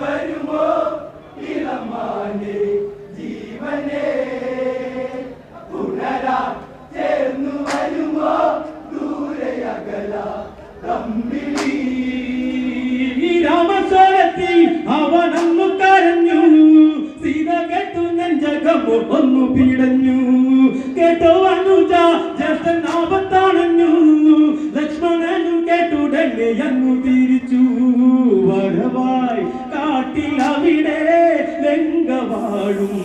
വരുമോ ഇളമാനെ ജീവനെ പുനരാ ചേർന്നു വരുമോ ദൂരയകല തമ്മിലി രാമസ്വരത്തിൽ അവനൊന്നു കരഞ്ഞു സീത കേട്ടു നെഞ്ചകമോ ഒന്നു പിടഞ്ഞു കേട്ടോ അനുജ ജ്യേഷ്ഠൻ ആപത്താണഞ്ഞു ലക്ഷ്മണനും കേട്ടുടനെ അങ്ങു തിരിച്ചു വരവായി കാട്ടിൽ അവിടെ ലങ്കവാഴും